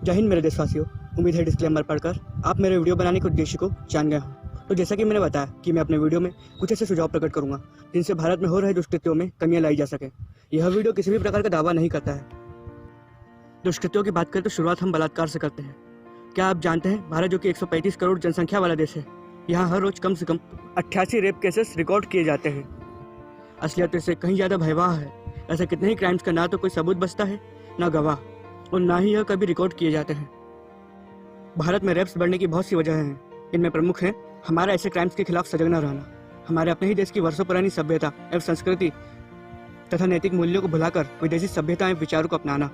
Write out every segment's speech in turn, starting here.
जय हिंद मेरे देशवासियों। उम्मीद है डिस्क्लेमर पढ़कर आप मेरे वीडियो बनाने के उद्देश्य को जान गए हो। तो जैसा कि मैंने बताया कि मैं अपने वीडियो में कुछ ऐसे सुझाव प्रकट करूंगा जिनसे भारत में हो रहे दुष्कृत्यों में कमियां लाई जा सके। यह वीडियो किसी भी प्रकार का दावा नहीं करता है। दुष्कृत्यों की बात करें तो शुरुआत हम बलात्कार से करते हैं। क्या आप जानते हैं भारत जो कि 135 करोड़ जनसंख्या वाला देश है, यहाँ हर रोज कम से कम 88 रेप केसेस रिकॉर्ड किए जाते हैं। असलियत इससे कहीं ज़्यादा भयावह है। ऐसे कितने ही क्राइम्स का ना तो कोई सबूत बचता है, ना गवाह, और ना ही यह कभी रिकॉर्ड किए जाते हैं। भारत में रेप्स बढ़ने की बहुत सी वजह हैं। इनमें प्रमुख हैं हमारा ऐसे क्राइम्स के खिलाफ सजग न रहना, हमारे अपने ही देश की वर्षों पुरानी सभ्यता एवं संस्कृति तथा नैतिक मूल्यों को भुलाकर विदेशी सभ्यता एवं विचारों को अपनाना,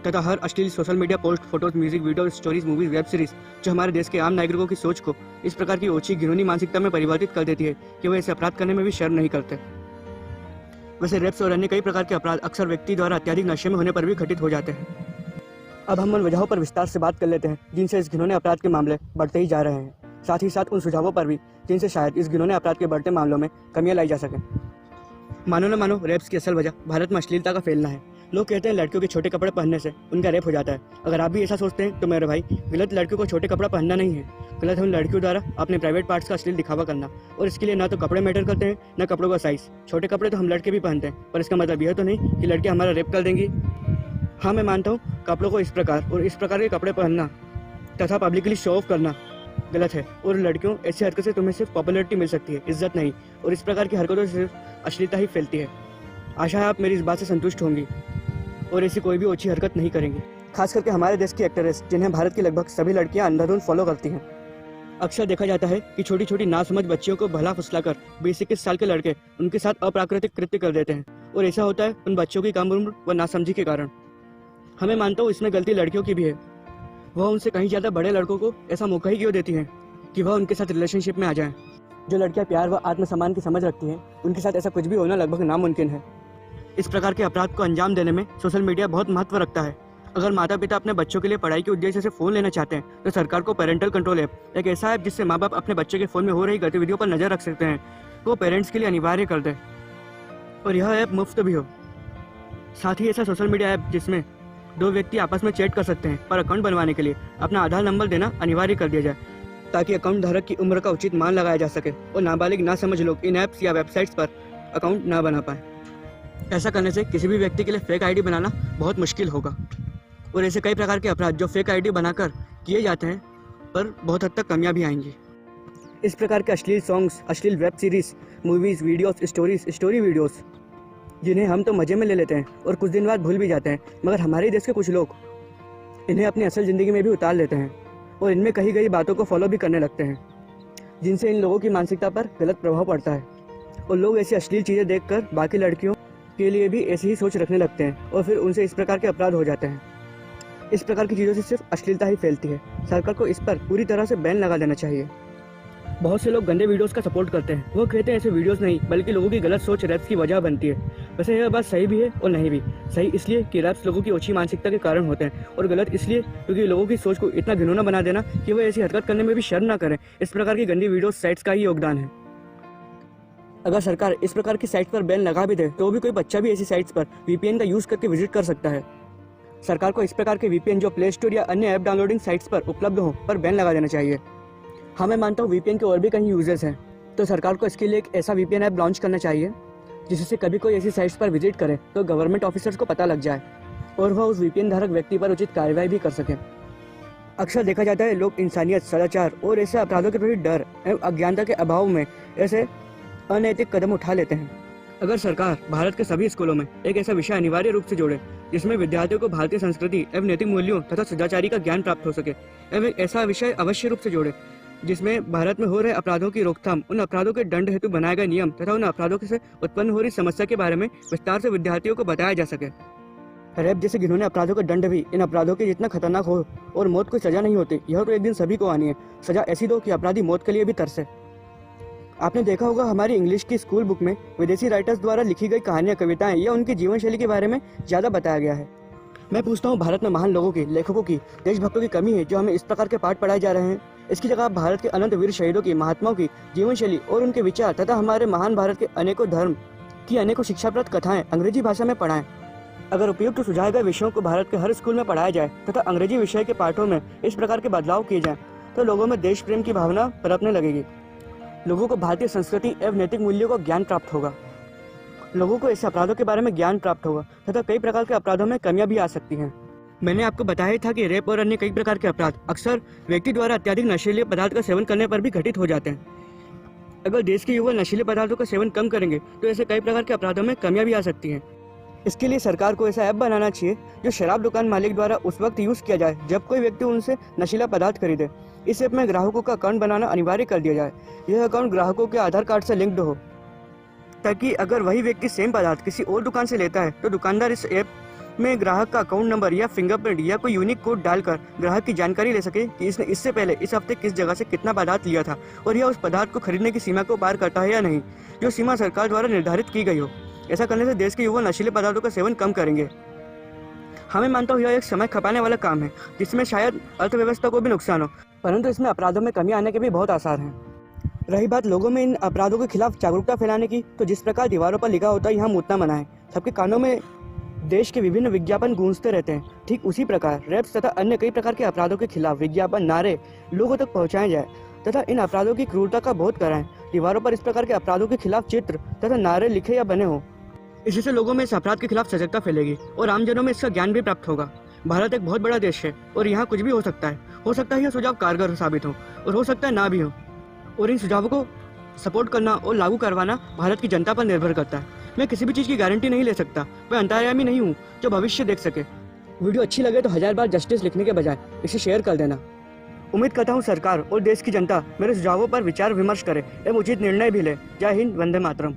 तथा हर अश्लील social media post, photos, music video, stories, movies, web series जो हमारे देश के आम नागरिकों की सोच को इस प्रकार की ओछी घिनौनी मानसिकता में परिवर्तित कर देती है कि वे ऐसे अपराध करने में भी शर्म नहीं करते। वैसे रेप्स और अन्य कई प्रकार के अपराध अक्सर व्यक्ति द्वारा अत्यधिक नशे में होने पर भी घटित हो जाते हैं। अब हम उन वजहों पर विस्तार से बात कर लेते हैं जिनसे इस घिनौने अपराध के मामले बढ़ते ही जा रहे हैं, साथ ही साथ उन सुझावों पर भी जिनसे शायद इस घिनौने अपराध के बढ़ते मामलों में कमियां लाई जा सकें। मानो न मानो, रेप्स की असल वजह भारत में अश्लीलता का फैलना है। लोग कहते हैं लड़कियों के छोटे कपड़े पहनने से उनका रेप हो जाता है। अगर आप भी ऐसा सोचते हैं तो मेरे भाई, गलत लड़कियों को छोटे कपड़ा पहनना नहीं है, गलत है उन लड़कियों द्वारा अपने प्राइवेट पार्ट्स का अश्लील दिखावा करना। और इसके लिए ना तो कपड़े मैटर करते हैं, ना कपड़ों का साइज। छोटे कपड़े तो हम लड़के भी पहनते हैं, पर इसका मतलब यह तो नहीं कि लड़कियां हमारा रेप कर देंगी। हाँ, मैं मानता हूँ कपड़ों को इस प्रकार और इस प्रकार के कपड़े पहनना तथा पब्लिकली शो ऑफ करना गलत है। और लड़कियों, ऐसी हरकत से तुम्हें सिर्फ पॉपुलैरिटी मिल सकती है, इज्जत नहीं। और इस प्रकार की हरकतों से सिर्फ अश्लीलता ही फैलती है। आशा है आप मेरी इस बात से संतुष्ट होंगी और ऐसी कोई भी ओछी हरकत नहीं करेंगी। खास करके हमारे देश की एक्ट्रेस जिन्हें भारत की लगभग सभी लड़कियां अंधाधुंध फॉलो करती हैं। अक्सर देखा जाता है कि छोटी छोटी नासमझ बच्चियों को भला फुसलाकर 20-21 साल के लड़के उनके साथ अप्राकृतिक कृत्य कर देते हैं। और ऐसा होता है उन बच्चों की कम उम्र व नासमझी के कारण। हमें मानता हूँ इसमें गलती लड़कियों की भी है। वह उनसे कहीं ज़्यादा बड़े लड़कों को ऐसा मौका ही क्यों देती हैं कि वह उनके साथ रिलेशनशिप में आ जाएं। जो लड़कियां प्यार व आत्मसम्मान की समझ रखती हैं, उनके साथ ऐसा कुछ भी होना लगभग नामुमकिन है। इस प्रकार के अपराध को अंजाम देने में सोशल मीडिया बहुत महत्व रखता है। अगर माता पिता अपने बच्चों के लिए पढ़ाई के उद्देश्य से फ़ोन लेना चाहते हैं तो सरकार को पेरेंटल कंट्रोल ऐप, एक ऐसा ऐप जिससे माँ बाप अपने बच्चे के फ़ोन में हो रही गतिविधियों पर नज़र रख सकते हैं, वो पेरेंट्स के लिए अनिवार्य कर दे। और यह ऐप मुफ्त भी हो। साथ ही ऐसा सोशल मीडिया ऐप जिसमें 2 व्यक्ति आपस में चैट कर सकते हैं, पर अकाउंट बनवाने के लिए अपना आधार नंबर देना अनिवार्य कर दिया जाए, ताकि अकाउंट धारक की उम्र का उचित मान लगाया जा सके और नाबालिग ना समझ लोग इन ऐप्स या वेबसाइट्स पर अकाउंट ना बना पाए। ऐसा करने से किसी भी व्यक्ति के लिए फेक आईडी बनाना बहुत मुश्किल होगा। और ऐसे कई प्रकार के अपराध जो फेक आईडी बनाकर किए जाते हैं, पर बहुत हद तक कमियां भी आएंगी। इस प्रकार के अश्लील सॉन्ग्स, अश्लील web series, movies, videos, stories, story videos जिन्हें हम तो मजे में ले लेते हैं और कुछ दिन बाद भूल भी जाते हैं, मगर हमारे देश के कुछ लोग इन्हें अपनी असल ज़िंदगी में भी उतार लेते हैं और इनमें कही गई बातों को फॉलो भी करने लगते हैं, जिनसे इन लोगों की मानसिकता पर गलत प्रभाव पड़ता है। और लोग ऐसी अश्लील चीज़ें देखकर बाकी लड़कियों के लिए भी ऐसी ही सोच रखने लगते हैं और फिर उनसे इस प्रकार के अपराध हो जाते हैं। इस प्रकार की चीज़ों से सिर्फ अश्लीलता ही फैलती है। सरकार को इस पर पूरी तरह से बैन लगा देना चाहिए। बहुत से लोग गंदे वीडियोस का सपोर्ट करते हैं। वो कहते हैं ऐसे वीडियोस नहीं, बल्कि लोगों की गलत सोच रैप्स की वजह बनती है। वैसे यह बात सही भी है और नहीं भी। सही इसलिए कि रैप्स लोगों की ओछी मानसिकता के कारण होते हैं, और गलत इसलिए क्योंकि लोगों की सोच को इतना घिनौना बना देना कि वो ऐसी हरकत करने में भी शर्म ना करें। इस प्रकार की गंदी वीडियो साइट्स का ही योगदान है। अगर सरकार इस प्रकार की साइट पर बैन लगा भी दे तो भी कोई बच्चा भी ऐसी साइट्स पर VPN का यूज़ करके विजिट कर सकता है। सरकार को इस प्रकार के VPN जो प्ले स्टोर या अन्य ऐप डाउनलोडिंग साइट्स पर उपलब्ध हो पर बैन लगा देना चाहिए। हाँ, मैं मानता हूँ VPN के और भी कई यूजेस हैं, तो सरकार को इसके लिए एक ऐसा VPN ऐप लॉन्च करना चाहिए जिससे कभी कोई ऐसी साइट्स पर विजिट करे तो गवर्नमेंट ऑफिसर्स को पता लग जाए और वह उस VPN धारक व्यक्ति पर उचित कार्रवाई भी कर सकें। अक्सर देखा जाता है लोग इंसानियत, सदाचार और ऐसे अपराधों के प्रति डर एवं अज्ञानता के अभाव में ऐसे अनैतिक कदम उठा लेते हैं। अगर सरकार भारत के सभी स्कूलों में एक ऐसा विषय अनिवार्य रूप से जोड़े जिसमें विद्यार्थियों को भारतीय संस्कृति एवं नैतिक मूल्यों तथा सदाचारी का ज्ञान प्राप्त हो सके, एवं ऐसा विषय अवश्य रूप से जोड़े जिसमें भारत में हो रहे अपराधों की रोकथाम, उन अपराधों के दंड हेतु बनाए गए नियम तथा उन अपराधों से उत्पन्न हो रही समस्या के बारे में विस्तार से विद्यार्थियों को बताया जा सके। रेप जैसे घिनौने अपराधों का दंड भी इन अपराधों के जितना खतरनाक हो और मौत कोई सजा नहीं होती, यह तो एक दिन सभी को आनी है। सजा ऐसी दो कि अपराधी मौत के लिए भी तरसे। आपने देखा होगा हमारी इंग्लिश की स्कूल बुक में विदेशी राइटर्स द्वारा लिखी गई कहानियां, कविताएं या उनकी जीवन शैली के बारे में ज़्यादा बताया गया है। मैं पूछता हूँ, भारत में महान लोगों की, लेखकों की, देशभक्तों की कमी है जो हमें इस प्रकार के पाठ पढ़ाए जा रहे हैं? इसकी जगह आप भारत के अनंत वीर शहीदों की, महात्माओं की जीवन शैली और उनके विचार तथा हमारे महान भारत के अनेकों धर्म की अनेकों शिक्षाप्रद कथाएं अंग्रेजी भाषा में पढ़ाएं। अगर उपयुक्त सुझाए गए विषयों को भारत के हर स्कूल में पढ़ाया जाए तथा अंग्रेजी विषय के पाठों में इस प्रकार के बदलाव किए जाएं, तो लोगों में देश प्रेम की भावना पनपने लगेगी। लोगों को भारतीय संस्कृति एवं नैतिक मूल्यों का ज्ञान प्राप्त होगा। लोगों को ऐसे अपराधों के बारे में ज्ञान प्राप्त होगा तथा कई प्रकार के अपराधों में कमियां भी आ सकती हैं। मैंने आपको बताया ही था कि रेप और अन्य कई प्रकार के अपराध अक्सर व्यक्ति द्वारा अत्यधिक नशीले पदार्थ का सेवन करने पर भी घटित हो जाते हैं। अगर देश के युवा नशीले पदार्थों का सेवन कम करेंगे तो ऐसे कई प्रकार के अपराधों में कमियां भी आ सकती हैं। इसके लिए सरकार को ऐसा ऐप बनाना चाहिए जो शराब दुकान मालिक द्वारा उस वक्त यूज किया जाए जब कोई व्यक्ति उनसे नशीला पदार्थ खरीदे। इस ऐप में ग्राहकों का अकाउंट बनाना अनिवार्य कर दिया जाए। यह अकाउंट ग्राहकों के आधार कार्ड से लिंक्ड हो, ताकि अगर वही व्यक्ति सेम पदार्थ किसी और दुकान से लेता है तो दुकानदार इस ऐप में ग्राहक का अकाउंट नंबर या फिंगरप्रिंट या कोई यूनिक कोड डालकर ग्राहक की जानकारी ले सके कि इसने इससे पहले इस हफ्ते किस जगह से कितना पदार्थ लिया था और यह उस पदार्थ को खरीदने की सीमा को पार करता है या नहीं, जो सीमा सरकार द्वारा निर्धारित की गई हो। ऐसा करने से देश के युवा नशीले पदार्थों का सेवन कम करेंगे। हमें मानता हूँ यह एक समय खपाने वाला काम है जिसमें शायद अर्थव्यवस्था को भी नुकसान हो, परंतु इसमें अपराधों में कमी आने के भी बहुत आसार हैं। रही बात लोगों में इन अपराधों के खिलाफ जागरूकता फैलाने की, तो जिस प्रकार दीवारों पर लिखा होता है यहाँ मुतना मना है, सबके कानों में देश के विभिन्न विज्ञापन गूंजते रहते हैं, ठीक उसी प्रकार रेप्स तथा अन्य कई प्रकार के अपराधों के खिलाफ विज्ञापन नारे लोगों तक पहुँचाए जाए तथा इन अपराधों की क्रूरता का बोध कराएं। दीवारों पर इस प्रकार के अपराधों के खिलाफ चित्र तथा नारे लिखे या बने हों। इससे लोगों में इस अपराध के खिलाफ सजगता फैलेगी और आमजनों में इसका ज्ञान भी प्राप्त होगा। भारत एक बहुत बड़ा देश है और यहाँ कुछ भी हो सकता है। हो सकता है यह सुझाव कारगर साबित हो और हो सकता है ना भी हो, और इन सुझावों को सपोर्ट करना और लागू करवाना भारत की जनता पर निर्भर करता है। मैं किसी भी चीज़ की गारंटी नहीं ले सकता, मैं अंतर्यामी नहीं हूँ जो भविष्य देख सके। वीडियो अच्छी लगे तो 1000 बार जस्टिस लिखने के बजाय इसे शेयर कर देना। उम्मीद करता हूँ सरकार और देश की जनता मेरे सुझावों पर विचार विमर्श करे एवं उचित निर्णय भी ले। जय हिंद, वंदे मातरम।